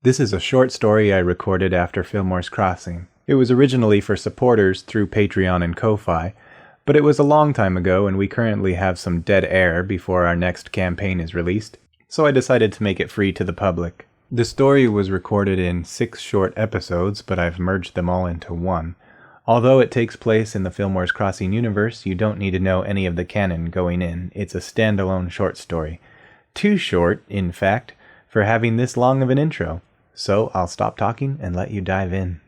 This is a short story I recorded after Fillmore's Crossing. It was originally for supporters through Patreon and Ko-Fi, but it was a long time ago and we currently have some dead air before our next campaign is released, so I decided to make it free to the public. The story was recorded in 6 short episodes, but I've merged them all into one. Although it takes place in the Fillmore's Crossing universe, you don't need to know any of the canon going in. It's a standalone short story. Too short, in fact, for having this long of an intro. So I'll stop talking and let you dive in.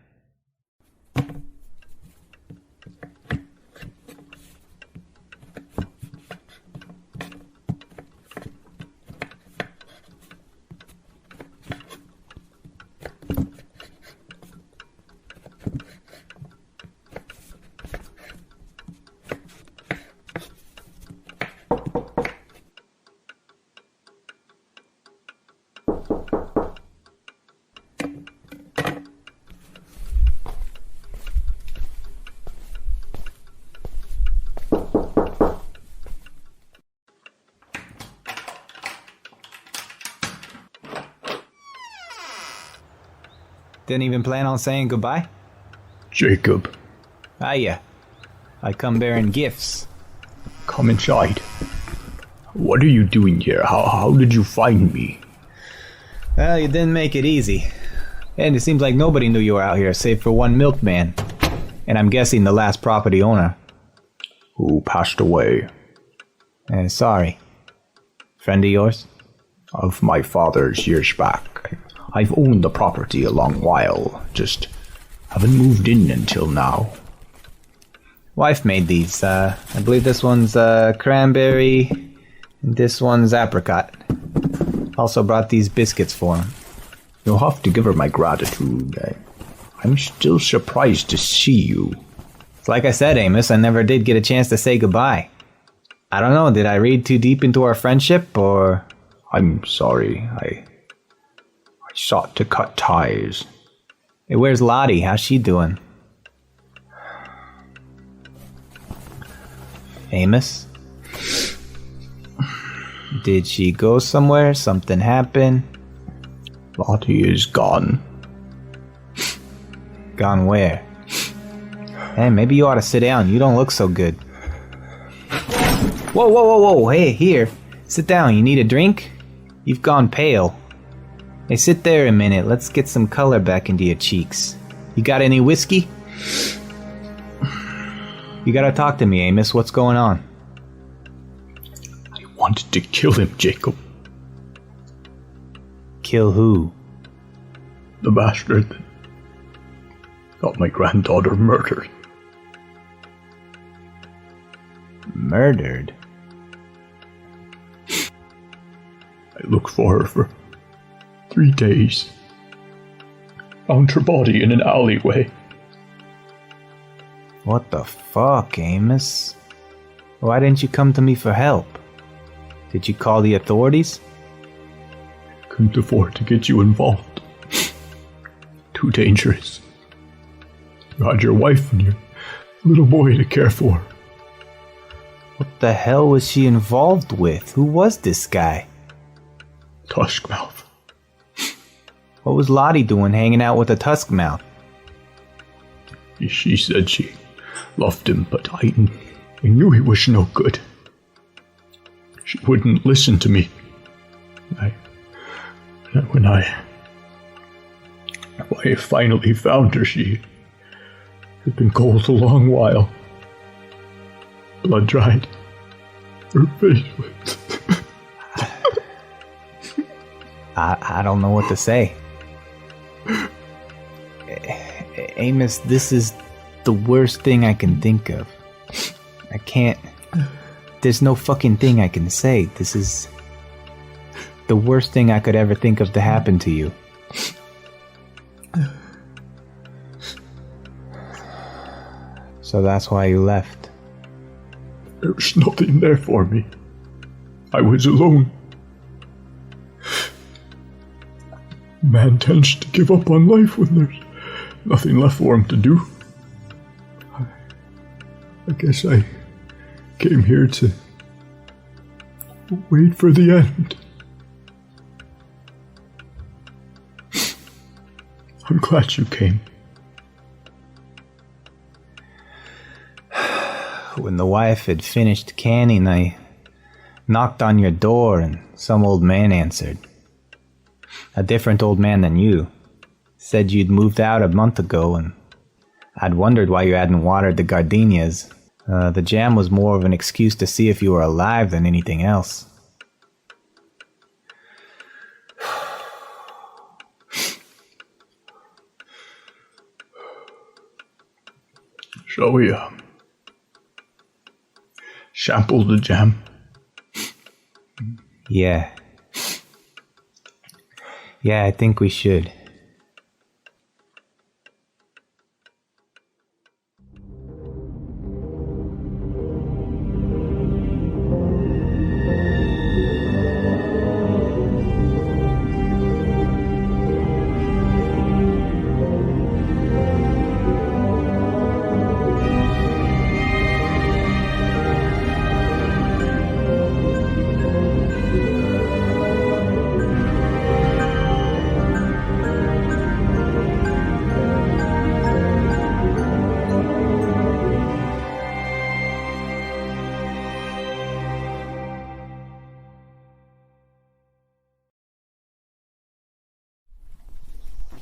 Didn't even plan on saying goodbye? Jacob. Hiya. I come bearing gifts. Come inside. What are you doing here? How did you find me? Well, you didn't make it easy. And it seems like nobody knew you were out here, save for one milkman. And I'm guessing the last property owner. Who passed away? Sorry. Friend of yours? Of my father's years back. I've owned the property a long while, just haven't moved in until now. Wife made these. I believe this one's cranberry, and this one's apricot. Also brought these biscuits for him. You'll have to give her my gratitude. I'm still surprised to see you. Like I said, Amos, I never did get a chance to say goodbye. I don't know, did I read too deep into our friendship, or... I'm sorry, I sought to cut ties. Hey, where's Lottie? How's she doing? Amos? Did she go somewhere? Something happen? Lottie is gone. Gone where? Hey, maybe you ought to sit down. You don't look so good. Whoa, whoa, whoa, whoa. Hey, here. Sit down. You need a drink? You've gone pale. Hey, sit there a minute. Let's get some color back into your cheeks. You got any whiskey? You gotta talk to me, Amos. What's going on? I wanted to kill him, Jacob. Kill who? The bastard that got my granddaughter murdered. Murdered? I looked for her for 3 days. Found her body in an alleyway. What the fuck, Amos? Why didn't you come to me for help? Did you call the authorities? Couldn't afford to get you involved. Too dangerous. You had your wife and your little boy to care for. What the hell was she involved with? Who was this guy? Tuskmouth. What was Lottie doing hanging out with a Tuskmouth? She said she loved him, but I knew he was no good. She wouldn't listen to me. When I finally found her, she had been cold a long while. Blood dried. Her face was... I don't know what to say. Amos, this is the worst thing I can think of. I can't... There's no fucking thing I can say. This is the worst thing I could ever think of to happen to you. So that's why you left. There was nothing there for me. I was alone. Man tends to give up on life when there's nothing left for him to do. I guess I came here to wait for the end. I'm glad you came. When the wife had finished canning, I knocked on your door and some old man answered. A different old man than you. Said you'd moved out a month ago and I'd wondered why you hadn't watered the gardenias. The jam was more of an excuse to see if you were alive than anything else. Shall we, sample the jam? Yeah. Yeah, I think we should.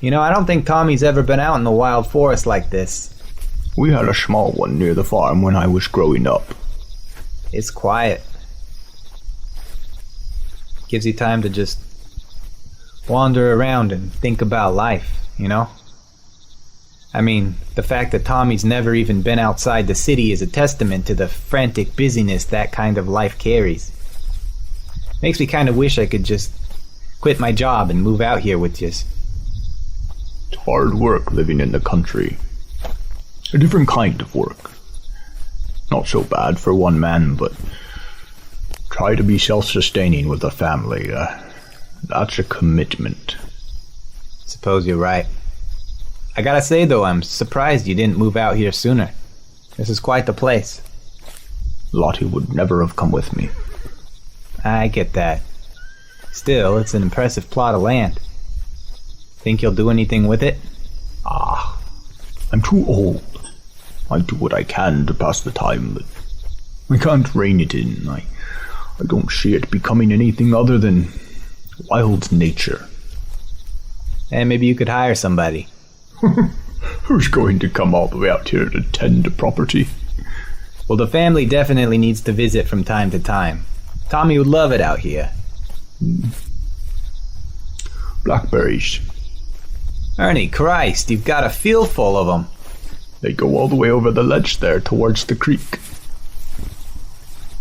You know, I don't think Tommy's ever been out in the wild forest like this. We had a small one near the farm when I was growing up. It's quiet. Gives you time to just wander around and think about life, you know? I mean, the fact that Tommy's never even been outside the city is a testament to the frantic busyness that kind of life carries. Makes me kind of wish I could just quit my job and move out here with you. It's hard work living in the country. A different kind of work. Not so bad for one man, but try to be self-sustaining with a family. That's a commitment. Suppose you're right. I gotta say though, I'm surprised you didn't move out here sooner. This is quite the place. Lottie would never have come with me. I get that. Still, it's an impressive plot of land. Think you'll do anything with it? I'm too old. I do what I can to pass the time, but I can't rein it in. I don't see it becoming anything other than wild nature. And maybe you could hire somebody. Who's going to come all the way out here to tend to property? Well, the family definitely needs to visit from time to time. Tommy would love it out here. Blackberries. Ernie, Christ, you've got a field full of them. They go all the way over the ledge there towards the creek.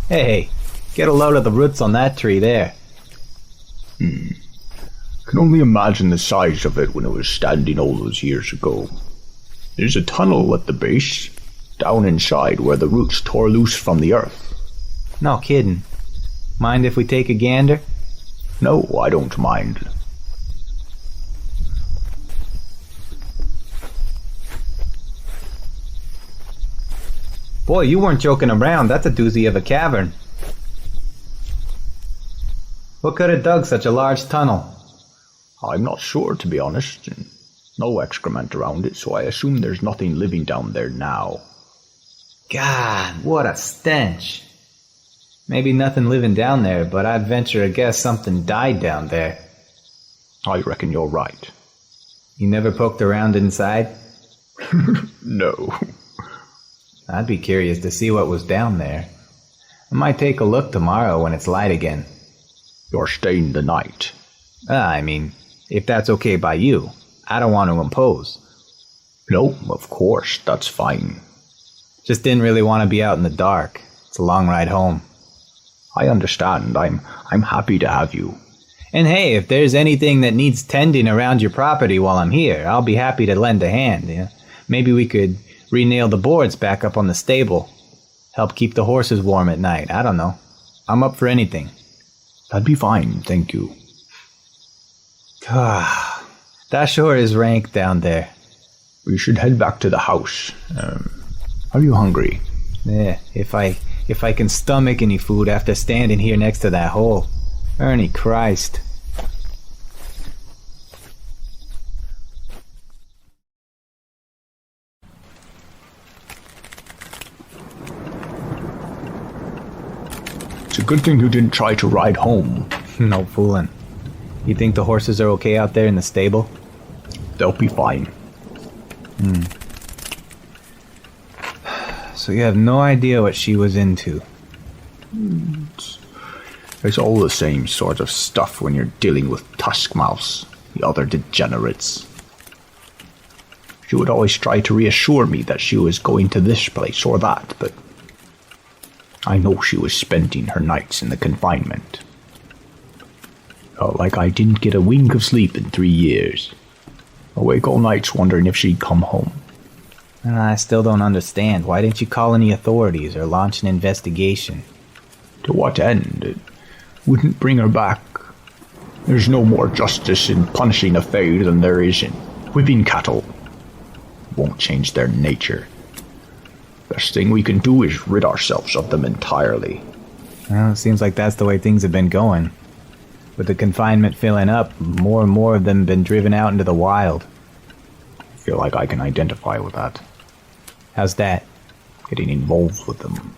Hey, get a load of the roots on that tree there. Can only imagine the size of it when it was standing all those years ago. There's a tunnel at the base, down inside where the roots tore loose from the earth. No kidding. Mind if we take a gander? No, I don't mind. Boy, you weren't joking around. That's a doozy of a cavern. What could have dug such a large tunnel? I'm not sure, to be honest. No excrement around it, so I assume there's nothing living down there now. God, what a stench. Maybe nothing living down there, but I'd venture a guess something died down there. I reckon you're right. You never poked around inside? No. I'd be curious to see what was down there. I might take a look tomorrow when it's light again. You're staying the night. I mean, if that's okay by you. I don't want to impose. No, of course, that's fine. Just didn't really want to be out in the dark. It's a long ride home. I understand. I'm happy to have you. And hey, if there's anything that needs tending around your property while I'm here, I'll be happy to lend a hand. Yeah? Maybe we could re-nail the boards back up on the stable. Help keep the horses warm at night. I don't know. I'm up for anything. That'd be fine, thank you. That sure is rank down there. We should head back to the house. Are you hungry? Yeah, if I can stomach any food after standing here next to that hole. Ernie, Christ. Good thing you didn't try to ride home. No fooling. You think the horses are okay out there in the stable? They'll be fine. So you have no idea what she was into? It's all the same sort of stuff when you're dealing with Tuskmouse, the other degenerates. She would always try to reassure me that she was going to this place or that, but I know she was spending her nights in the confinement. Felt like I didn't get a wink of sleep in 3 years. Awake all nights wondering if she'd come home. I still don't understand. Why didn't you call any authorities or launch an investigation? To what end? It wouldn't bring her back. There's no more justice in punishing a fae than there is in whipping cattle. Won't change their nature. Best thing we can do is rid ourselves of them entirely. Well, it seems like that's the way things have been going. With the confinement filling up, more and more of them have been driven out into the wild. I feel like I can identify with that. How's that? Getting involved with them.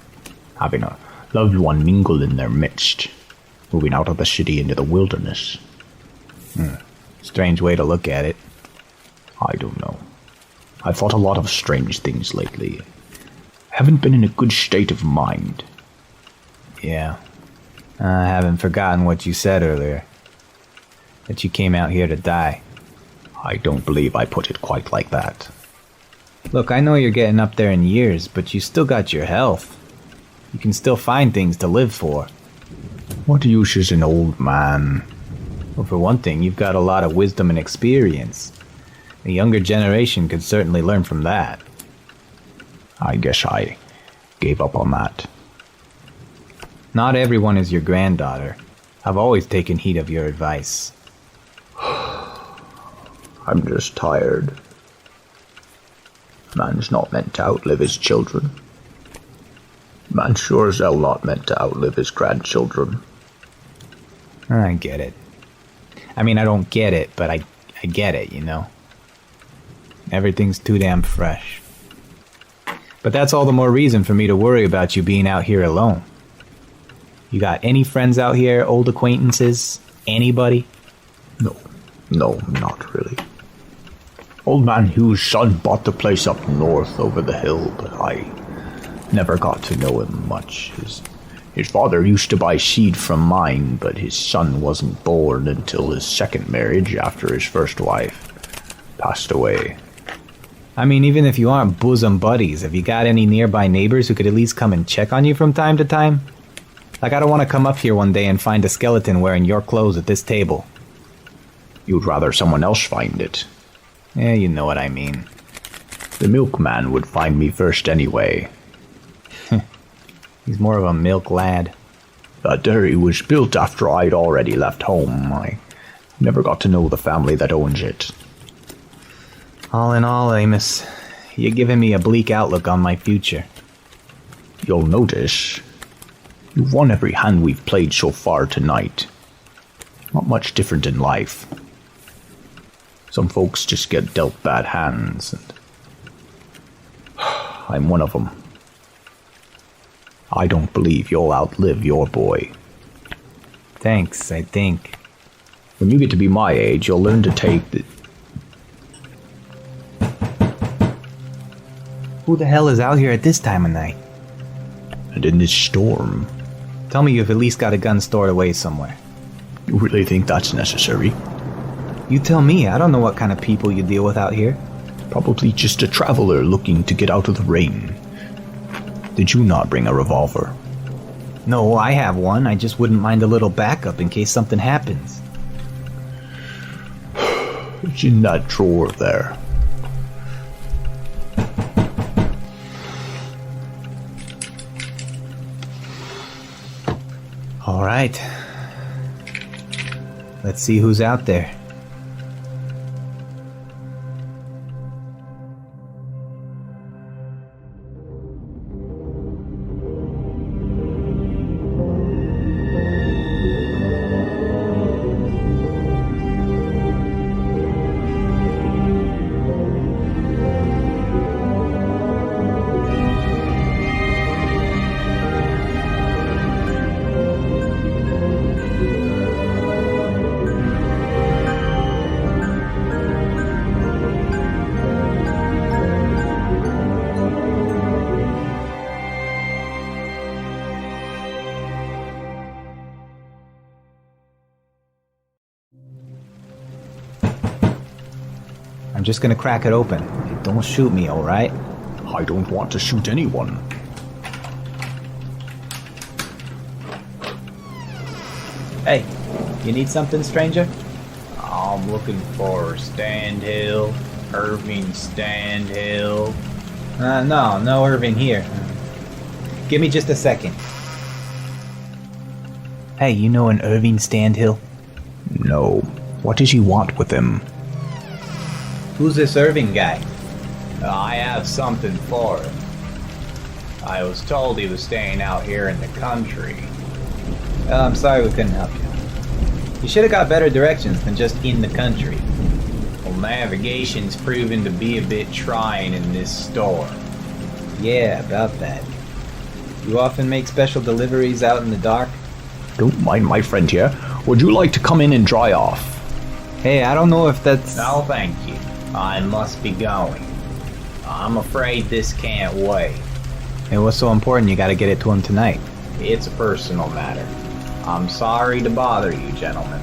Having a loved one mingle in their midst. Moving out of the city into the wilderness. Strange way to look at it. I don't know. I've thought a lot of strange things lately. Haven't been in a good state of mind. Yeah. I haven't forgotten what you said earlier. That you came out here to die. I don't believe I put it quite like that. Look, I know you're getting up there in years, but you still got your health. You can still find things to live for. What use is an old man? Well, for one thing, you've got a lot of wisdom and experience. The younger generation could certainly learn from that. I guess I gave up on that. Not everyone is your granddaughter. I've always taken heed of your advice. I'm just tired. Man's not meant to outlive his children. Man's sure as hell not meant to outlive his grandchildren. I get it. I mean, I don't get it, but I get it, you know? Everything's too damn fresh. But that's all the more reason for me to worry about you being out here alone. You got any friends out here, old acquaintances? Anybody? No, not really. Old man Hugh's son bought the place up north over the hill, but I never got to know him much. His father used to buy seed from mine, but his son wasn't born until his second marriage after his first wife passed away. I mean, even if you aren't bosom buddies, have you got any nearby neighbors who could at least come and check on you from time to time? Like, I don't want to come up here one day and find a skeleton wearing your clothes at this table. You'd rather someone else find it. Yeah, you know what I mean. The milkman would find me first anyway. He's more of a milk lad. That dairy was built after I'd already left home. I never got to know the family that owns it. All in all, Amos, you're giving me a bleak outlook on my future. You'll notice you've won every hand we've played so far tonight. Not much different in life. Some folks just get dealt bad hands, and I'm one of them. I don't believe you'll outlive your boy. Thanks, I think. When you get to be my age, you'll learn to take the... Who the hell is out here at this time of night? And in this storm. Tell me you've at least got a gun stored away somewhere. You really think that's necessary? You tell me, I don't know what kind of people you deal with out here. Probably just a traveler looking to get out of the rain. Did you not bring a revolver? No, I have one. I just wouldn't mind a little backup in case something happens. It's in that drawer there. All right. Let's see who's out there. I'm just gonna crack it open. Don't shoot me, alright? I don't want to shoot anyone. Hey, you need something, stranger? I'm looking for Standhill, Irving Standhill. No Irving here. Give me just a second. Hey, you know an Irving Standhill? No. What does he want with him? Who's this Irving guy? I have something for him. I was told he was staying out here in the country. I'm sorry we couldn't help you. You should have got better directions than just in the country. Well, navigation's proven to be a bit trying in this storm. Yeah, about that. You often make special deliveries out in the dark? Don't mind my friend here. Would you like to come in and dry off? Hey, I don't know if that's... No, thank you. I must be going. I'm afraid this can't wait. Hey, what's so important you gotta get it to him tonight? It's a personal matter. I'm sorry to bother you, gentlemen.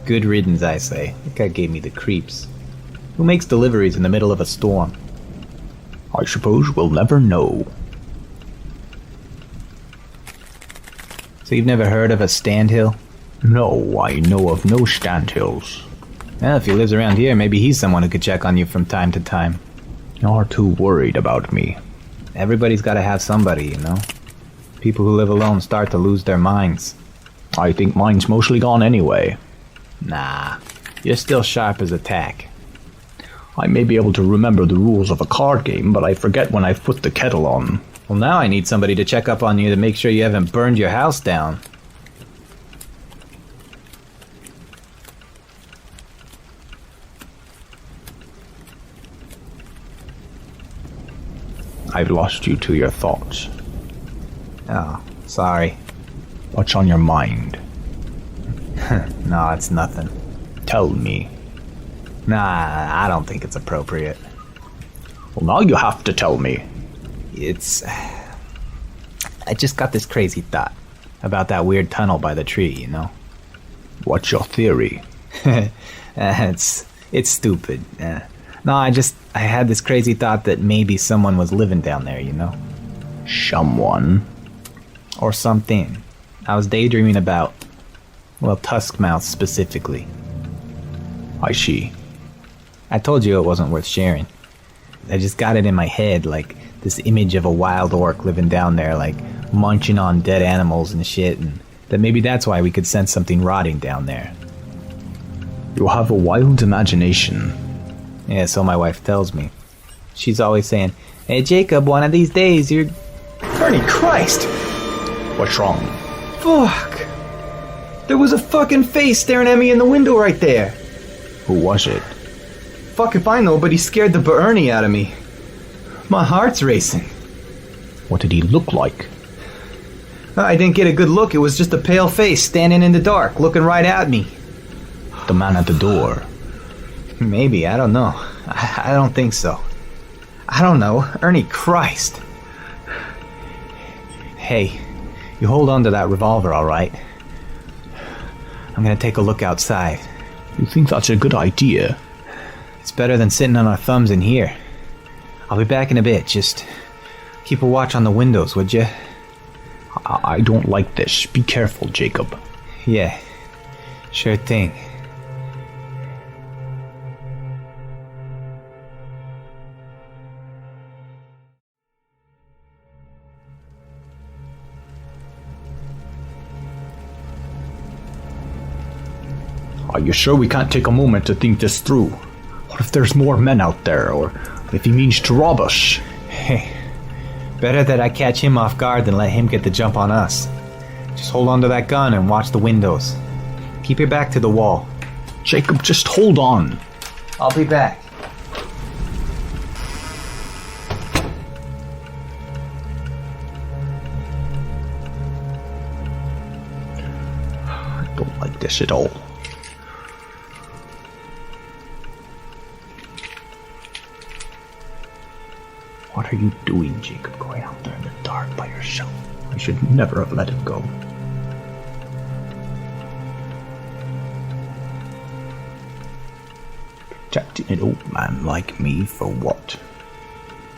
Good riddance, I say. That guy gave me the creeps. Who makes deliveries in the middle of a storm? I suppose we'll never know. So you've never heard of a Standhill? No, I know of no Standhills. Well, if he lives around here, maybe he's someone who could check on you from time to time. You're too worried about me. Everybody's gotta have somebody, you know? People who live alone start to lose their minds. I think mine's mostly gone anyway. Nah, you're still sharp as a tack. I may be able to remember the rules of a card game, but I forget when I've put the kettle on. Well, now I need somebody to check up on you to make sure you haven't burned your house down. I've lost you to your thoughts. Oh, sorry. What's on your mind? No, it's nothing. Tell me. Nah, I don't think it's appropriate. Well, now you have to tell me. I just got this crazy thought about that weird tunnel by the tree, you know? What's your theory? It's stupid. No, I had this crazy thought that maybe someone was living down there, you know? Someone? Or something. I was daydreaming about, well, Tuskmouth specifically. I see. I told you it wasn't worth sharing. I just got it in my head, like this image of a wild orc living down there, like munching on dead animals and shit, and that maybe that's why we could sense something rotting down there. You have a wild imagination. Yeah, so my wife tells me. She's always saying, "Hey Jacob, one of these days you're..." Ernie Christ! What's wrong? Fuck! There was a fucking face staring at me in the window right there! Who was it? Fuck if I know, but he scared the Bernie out of me. My heart's racing. What did he look like? I didn't get a good look, it was just a pale face standing in the dark, looking right at me. The man at the door. Maybe, I don't know. I don't think so. I don't know. Ernie Christ. Hey, you hold on to that revolver, alright? I'm gonna take a look outside. You think that's a good idea? It's better than sitting on our thumbs in here. I'll be back in a bit, just keep a watch on the windows, would you? I don't like this. Be careful, Jacob. Yeah, sure thing. Are you sure we can't take a moment to think this through? What if there's more men out there, or if he means to rob us? Hey, better that I catch him off guard than let him get the jump on us. Just hold on to that gun and watch the windows. Keep your back to the wall. Jacob, just hold on. I'll be back. I don't like this at all. What are you doing, Jacob, going out there in the dark by yourself? I should never have let it go. protecting an old man like me for what?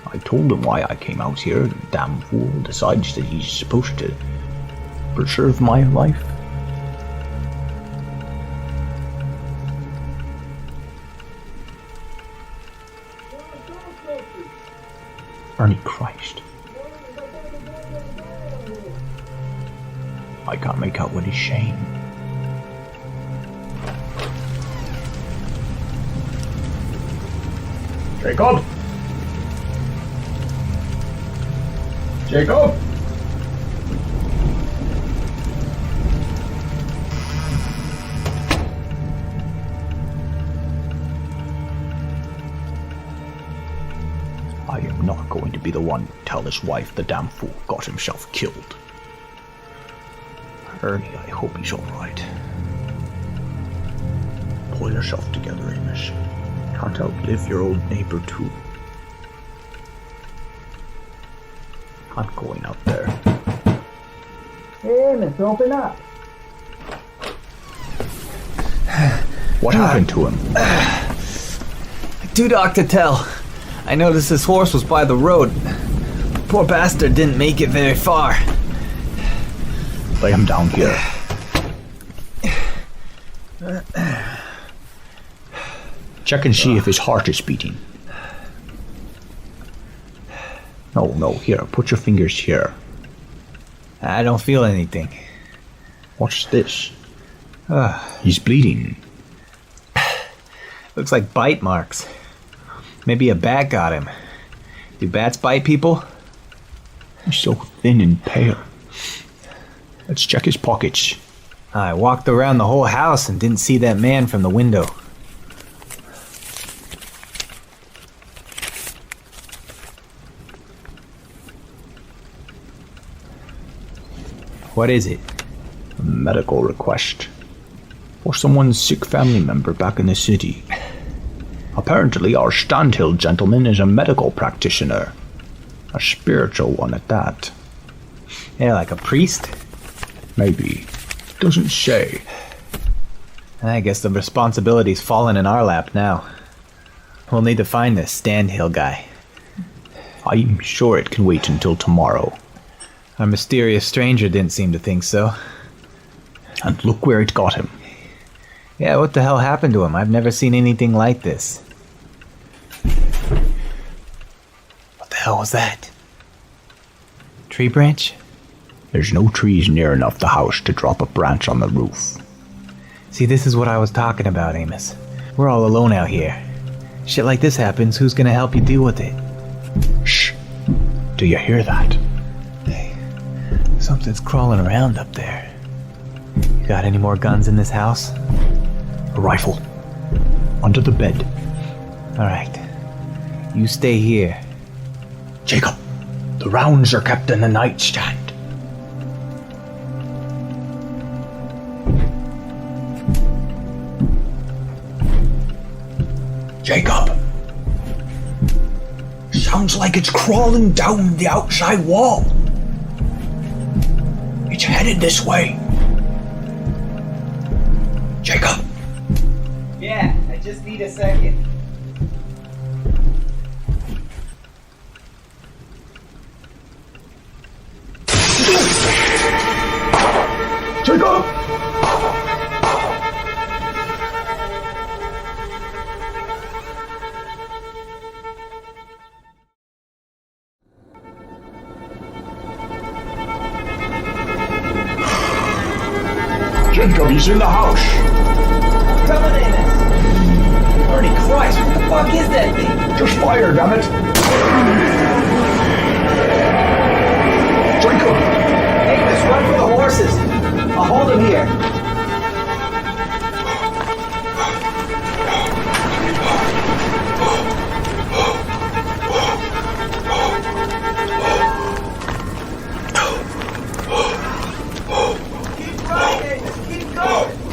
I told him why I came out here, and the damn fool decides that he's supposed to preserve my life. Ernie Christ. I can't make out what he's saying. Jacob! Jacob! I am not going to be the one to tell his wife the damn fool got himself killed. Ernie, I hope he's alright. Pull yourself together, Amos. Can't outlive your old neighbor, too. I'm going out there. Hey, Amos, open up. What happened to him? Too dark to tell. I noticed his horse was by the road. Poor bastard didn't make it very far. Lay him down here. Check and see if his heart is beating. No, here, put your fingers here. I don't feel anything. What's this? He's bleeding. Looks like bite marks. Maybe a bat got him. Do bats bite people? He's so thin and pale. Let's check his pockets. I walked around the whole house and didn't see that man from the window. What is it? A medical request. For someone's sick family member back in the city. Apparently our Standhill gentleman is a medical practitioner. A spiritual one at that. Yeah, like a priest? Maybe. Doesn't say. I guess the responsibility's fallen in our lap now. We'll need to find this Standhill guy. I'm sure it can wait until tomorrow. Our mysterious stranger didn't seem to think so. And look where it got him. Yeah, what the hell happened to him? I've never seen anything like this. What the hell was that? Tree branch? There's no trees near enough the house to drop a branch on the roof. See, this is what I was talking about, Amos. We're all alone out here. Shit like this happens, who's gonna help you deal with it? Shh. Do you hear that? Hey, something's crawling around up there. You got any more guns in this house? A rifle. Under the bed. Alright. You stay here. Jacob, the rounds are kept in the nightstand. Jacob! Sounds like it's crawling down the outside wall. It's headed this way. Jacob! Yeah, I just need a second. Jacob! Jacob, he's in the house. Coming in. Ernie Christ, what the fuck is that thing? Just fire, damn it. Jacob! Amos, run for the horses. I'll hold him here. Keep running, Amos. Keep going.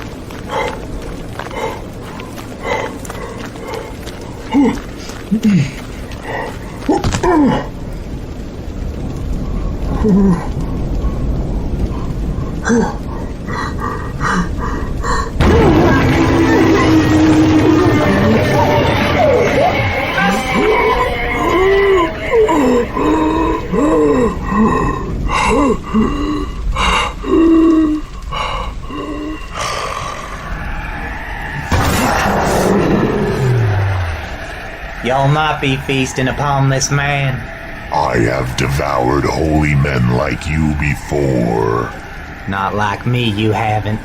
Y'all not be feasting upon this man. I have devoured holy men like you before. Not like me, you haven't.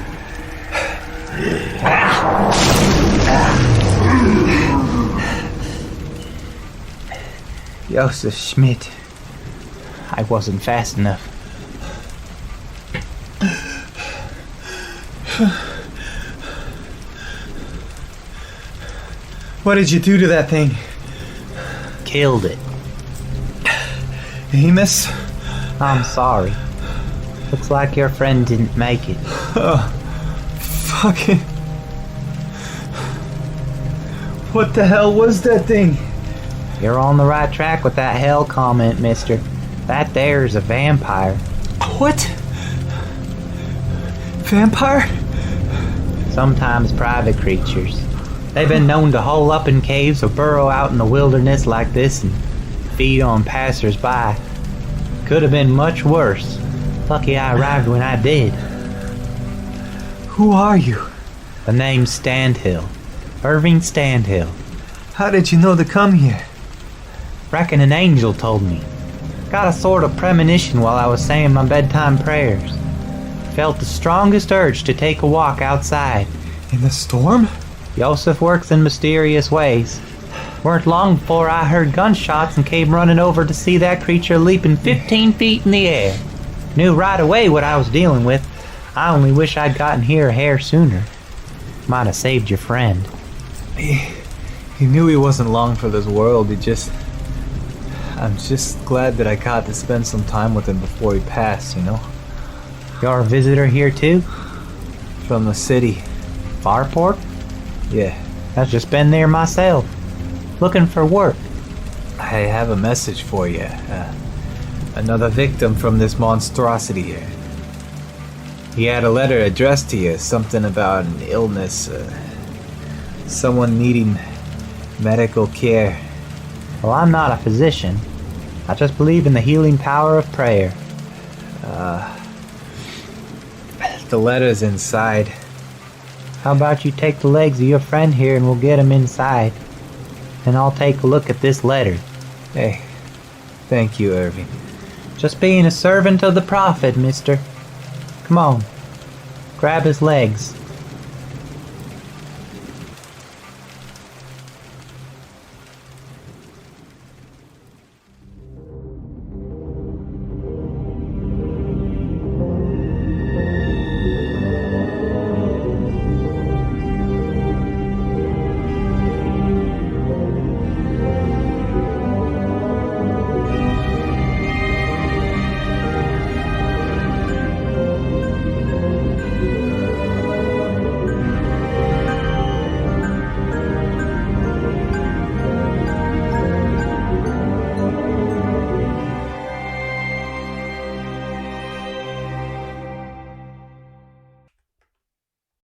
Joseph Schmidt. I wasn't fast enough. What did you do to that thing? Killed it. Amos? I'm sorry. Looks like your friend didn't make it. Fucking... What the hell was that thing? You're on the right track with that hell comment, mister. That there's a vampire. What? Vampire? Sometimes private creatures. They've been known to hole up in caves or burrow out in the wilderness like this and feed on passers-by. Could have been much worse. Lucky I arrived when I did. Who are you? The name's Standhill. Irving Standhill. How did you know to come here? Reckon an angel told me. Got a sort of premonition while I was saying my bedtime prayers. Felt the strongest urge to take a walk outside. In the storm? Joseph works in mysterious ways. Weren't long before I heard gunshots and came running over to see that creature leaping 15 feet in the air. Knew right away what I was dealing with. I only wish I'd gotten here a hair sooner. Might have saved your friend. He knew he wasn't long for this world. I'm just glad that I got to spend some time with him before he passed, you know? You're a visitor here too? From the city. Farport? Yeah. I've just been there myself. Looking for work. I have a message for you. Another victim from this monstrosity here. He had a letter addressed to you, something about an illness, someone needing medical care. Well, I'm not a physician. I just believe in the healing power of prayer. The letter's inside. How about you take the legs of your friend here and we'll get him inside. And I'll take a look at this letter. Hey, thank you, Irving. Just being a servant of the prophet, mister. Come on. Grab his legs.